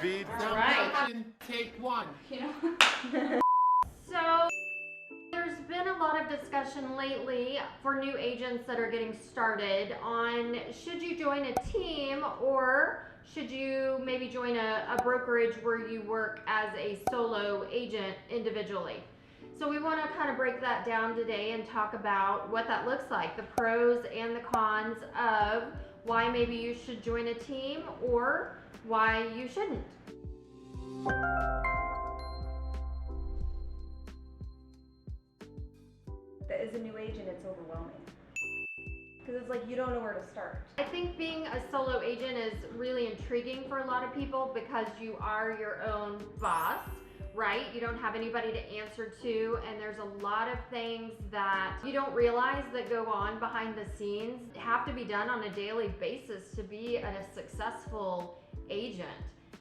Speed. All right. Action, take one. So there's been a lot of discussion lately for new agents that are getting started on should you join a team or should you maybe join a brokerage where you work as a solo agent individually. So we want to kind of break that down today and talk about what that looks like, the pros and the cons of why maybe you should join a team or why you shouldn't. As a new agent, it's overwhelming because it's like you don't know where to start. I think being a solo agent is really intriguing for a lot of people because you are your own boss, right? You don't have anybody to answer to, and there's a lot of things that you don't realize that go on behind the scenes, have to be done on a daily basis to be a successful agent.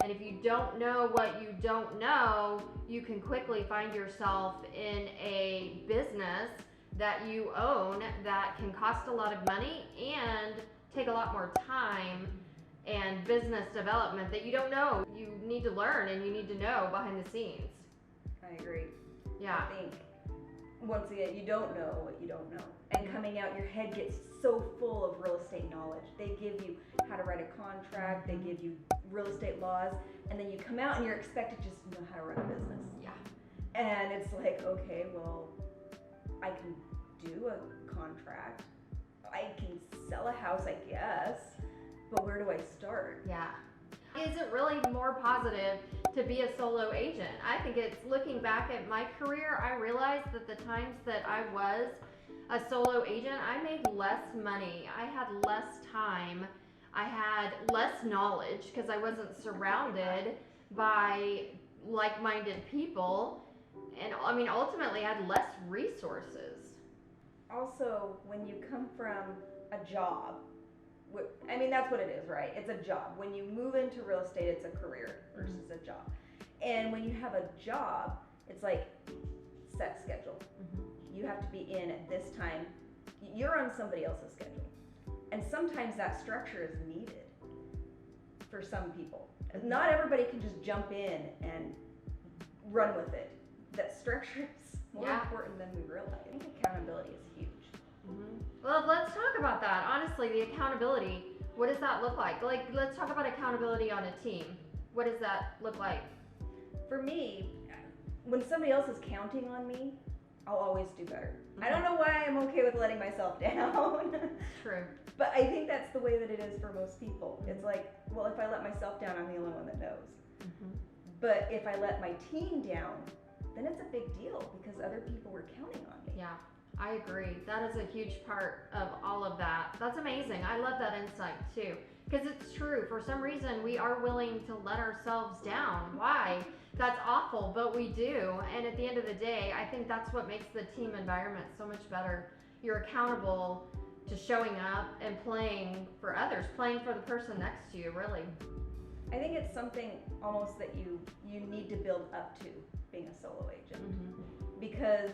And if you don't know what you don't know, you can quickly find yourself in a business that you own that can cost a lot of money and take a lot more time and business development that you don't know. You need to learn and you need to know behind the scenes. I agree. Yeah. I think once again, you don't know what you don't know. And coming out, your head gets so full of real estate knowledge. They give you how to write a contract, they give you real estate laws, and then you come out and you're expected just to know how to run a business. Yeah. And it's like, okay, well, I can do a contract, I can sell a house, I guess, but where do I start? Yeah. Is it really more positive to be a solo agent? I think it's, looking back at my career, I realized that the times that I was a solo agent, I made less money. I had less time. I had less knowledge because I wasn't surrounded by like-minded people. And I mean, ultimately, I had less resources. Also, when you come from a job, I mean, that's what it is, right? It's a job. When you move into real estate, it's a career versus a job. And when you have a job, it's like set schedule. You have to be in at this time. You're on somebody else's schedule. And sometimes that structure is needed for some people. Not everybody can just jump in and run with it. That structure is more important than we realize. I think accountability is huge. Well, let's talk about that. Honestly, the accountability, what does that look like? Like, let's talk about accountability on a team. What does that look like? For me, when somebody else is counting on me, I'll always do better. I don't know why I'm okay with letting myself down. True. But I think that's the way that it is for most people. It's like, well, if I let myself down, I'm the only one that knows. But if I let my team down, then it's a big deal because other people were counting on me. Yeah, I agree. That is a huge part of all of that. That's amazing. I love that insight too. Because it's true. For some reason, we are willing to let ourselves down. Why? That's awful, but we do. And at the end of the day, I think that's what makes the team environment so much better. You're accountable to showing up and playing for others, playing for the person next to you, really. I think it's something almost that you need to build up to being a solo agent because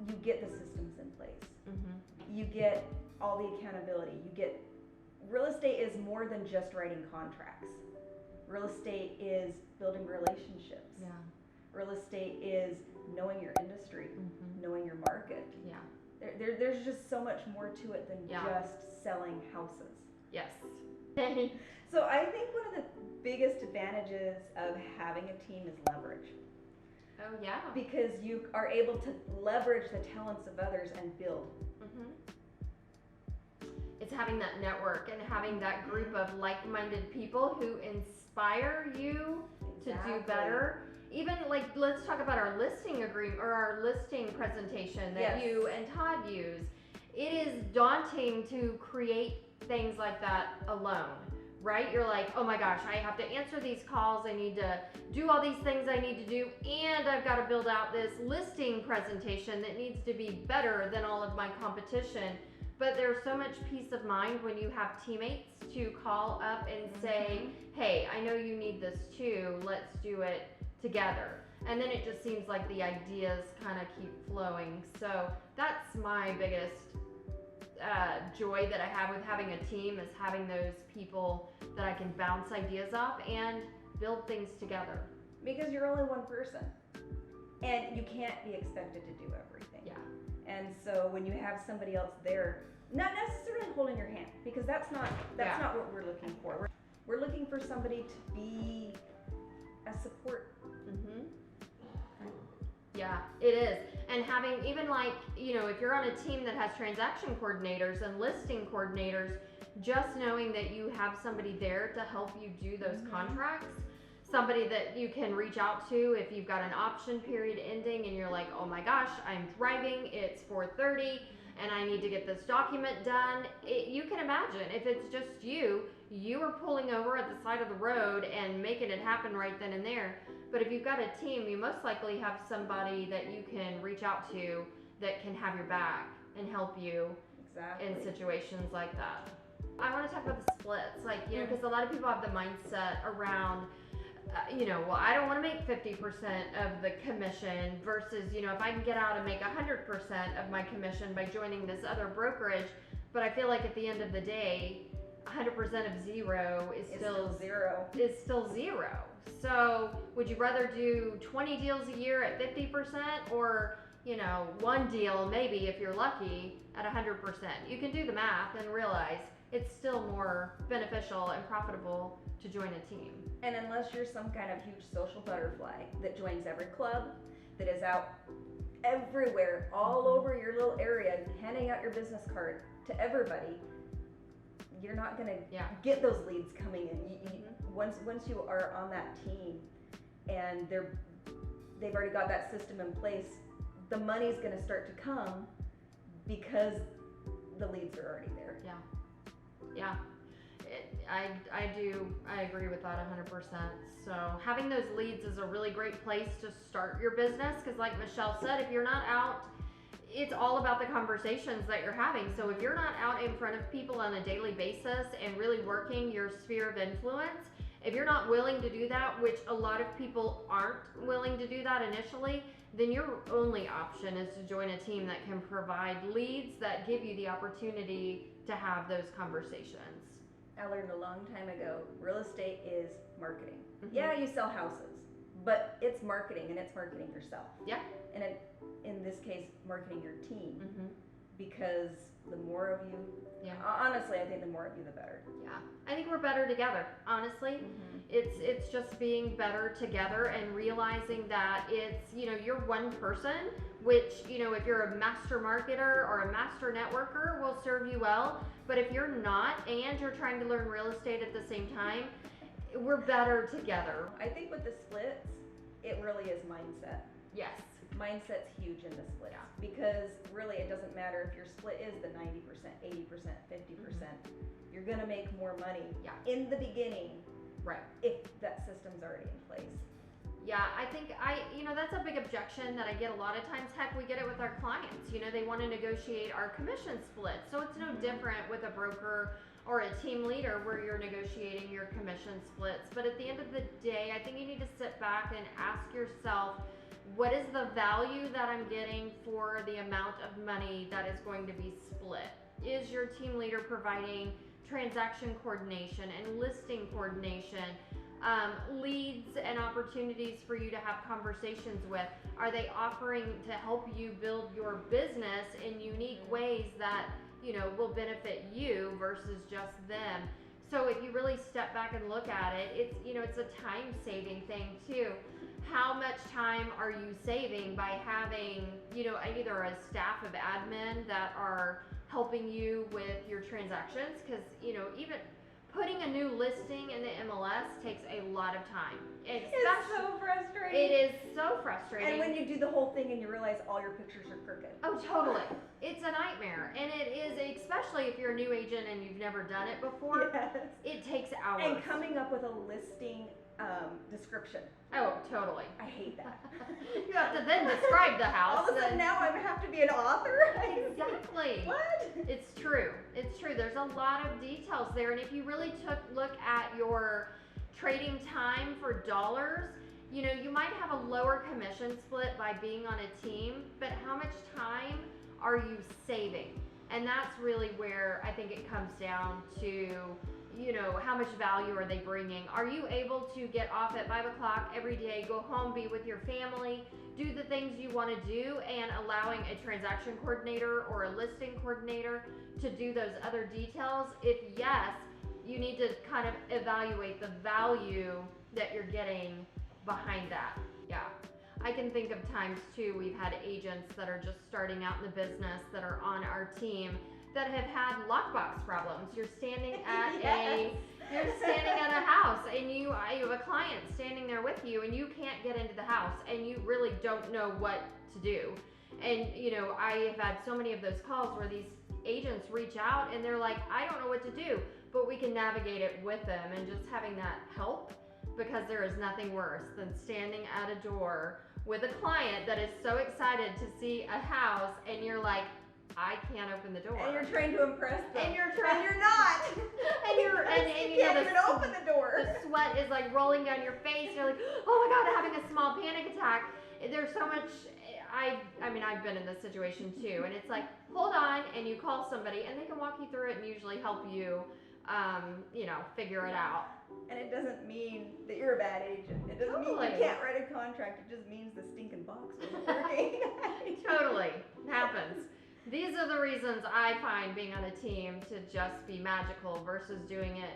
you get the systems in place. You get all the accountability. You get, real estate is more than just writing contracts. Real estate is building relationships. Yeah. Real estate is knowing your industry, knowing your market. Yeah. There's just so much more to it than just selling houses. Yes. So I think one of the biggest advantages of having a team is leverage. Oh yeah. Because you are able to leverage the talents of others and build. It's having that network and having that group of like-minded people who inspire you to do better. Even like, let's talk about our listing agreement or our listing presentation that you and Todd use. It is daunting to create things like that alone, right? You're like, oh my gosh, I have to answer these calls. I need to do all these things I need to do. And I've got to build out this listing presentation that needs to be better than all of my competition. But there's so much peace of mind when you have teammates to call up and say, hey, I know you need this too. Let's do it together. And then it just seems like the ideas kind of keep flowing. So that's my biggest joy that I have with having a team, is having those people that I can bounce ideas off and build things together. Because you're only one person, and you can't be expected to do everything. Yeah. And so when you have somebody else there, not necessarily holding your hand, because that's not what we're looking for. We're looking for somebody to be a support. Mm-hmm. Yeah, it is. And having, even like, you know, if you're on a team that has transaction coordinators and listing coordinators, just knowing that you have somebody there to help you do those contracts, somebody that you can reach out to if you've got an option period ending and you're like, oh my gosh, I'm driving, it's 4:30 and I need to get this document done. You can imagine if it's just you are pulling over at the side of the road and making it happen right then and there. But if you've got a team, you most likely have somebody that you can reach out to that can have your back and help you in situations like that. I want to talk about the splits, like, you know, because a lot of people have the mindset around, you know, well, I don't want to make 50% of the commission versus, you know, if I can get out and make 100% of my commission by joining this other brokerage. But I feel like at the end of the day, 100% of zero is still zero. So would you rather do 20 deals a year at 50% or, you know, one deal maybe if you're lucky at 100%? You can do the math and realize it's still more beneficial and profitable to join a team. And unless you're some kind of huge social butterfly that joins every club, that is out everywhere, all over your little area, handing out your business card to everybody, you're not gonna get those leads coming in. Once you are on that team and they've already got that system in place, the money's gonna start to come because the leads are already there. Yeah. I agree with that 100%. So having those leads is a really great place to start your business, because like Michelle said, if you're not out, it's all about the conversations that you're having. So if you're not out in front of people on a daily basis and really working your sphere of influence, if you're not willing to do that, which a lot of people aren't willing to do that initially, then your only option is to join a team that can provide leads that give you the opportunity to have those conversations. I learned a long time ago, real estate is marketing. Yeah, you sell houses, but it's marketing, and it's marketing yourself. Yeah. And in this case, marketing your team, because the more of you, honestly, I think the more of you, the better. Yeah, I think we're better together, honestly. It's just being better together and realizing that it's, you know, you're one person, which, you know, if you're a master marketer or a master networker will serve you well. But if you're not and you're trying to learn real estate at the same time, we're better together. I think with the splits, it really is mindset. Yes. Mindset's huge in the splits, because really it doesn't matter if your split is the 90%, 80%, 50%. You're gonna make more money in the beginning, right? If that system's already in place. Yeah, I think you know, that's a big objection that I get a lot of times. Heck, we get it with our clients. You know, they want to negotiate our commission split. So it's no different with a broker or a team leader where you're negotiating your commission splits. But at the end of the day, I think you need to sit back and ask yourself, what is the value that I'm getting for the amount of money that is going to be split? Is your team leader providing transaction coordination and listing coordination, leads and opportunities for you to have conversations with? Are they offering to help you build your business in unique ways that, you know, will benefit you versus just them? So if you really step back and look at it, it's, you know, it's a time saving thing too. How much time are you saving by having, you know, either a staff of admin that are helping you with your transactions? Because, you know, even putting a new listing in the MLS takes a lot of time. It's so frustrating. It is so frustrating. And when you do the whole thing and you realize all your pictures are crooked. Oh, totally. It's a nightmare. And it is, especially if you're a new agent and you've never done it before, it takes hours. And coming up with a listing description. Oh, totally. I hate that. You have to then describe the house. All of a sudden now I have to be an author? Exactly. What? It's true. It's true. There's a lot of details there. And if you really look at your trading time for dollars, you know, you might have a lower commission split by being on a team, but how much time are you saving? And that's really where I think it comes down to, you know, how much value are they bringing? Are you able to get off at 5 o'clock every day, go home, be with your family, do the things you want to do, and allowing a transaction coordinator or a listing coordinator to do those other details? If yes, you need to kind of evaluate the value that you're getting behind that. Yeah. I can think of times too, we've had agents that are just starting out in the business that are on our team that have had lockbox problems. You're standing at Yes. you're standing at a house and you have a client standing there with you and you can't get into the house and you really don't know what to do. And you know, I have had so many of those calls where these agents reach out and they're like, I don't know what to do, but we can navigate it with them, and just having that help, because there is nothing worse than standing at a door with a client that is so excited to see a house and you're like, I can't open the door. And you're trying to impress them. And you're not. and you're and you can't even open the door. The sweat is like rolling down your face. You're like, oh my God, having a small panic attack. There's so much. I mean, I've been in this situation too, and it's like, hold on, and you call somebody, and they can walk you through it and usually help you, you know, figure it out. And it doesn't mean that you're a bad agent. It doesn't mean you can't write a contract. It just means the stinking box wasn't working. Totally happens. These are the reasons I find being on a team to just be magical versus doing it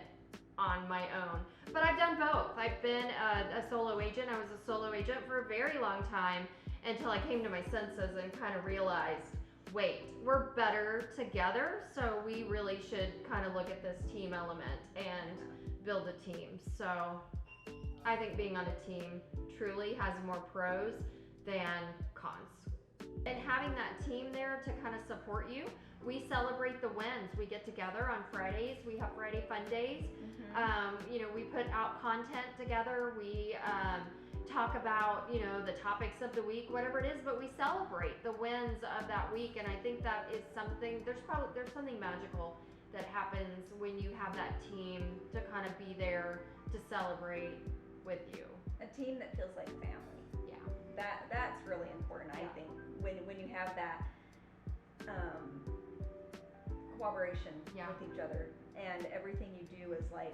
on my own. But I've done both. I've been a solo agent. I was a solo agent for a very long time until I came to my senses and kind of realized, wait, we're better together, so we really should kind of look at this team element and build a team. So I think being on a team truly has more pros than cons. And having that team there to kind of support you. We celebrate the wins. We get together on Fridays. We have Friday fun days. You know, we put out content together. We talk about, you know, the topics of the week, whatever it is, but we celebrate the wins of that week. And I think that is something, there's something magical that happens when you have that team to kind of be there to celebrate with you. A team that feels like family. Yeah. That's really important, I think, when you have that cooperation with each other, and everything you do is like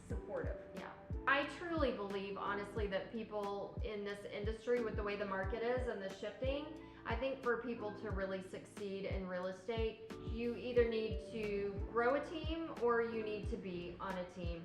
supportive. Yeah. I truly believe, honestly, that people in this industry, with the way the market is and the shifting, I think for people to really succeed in real estate, you either need to grow a team or you need to be on a team.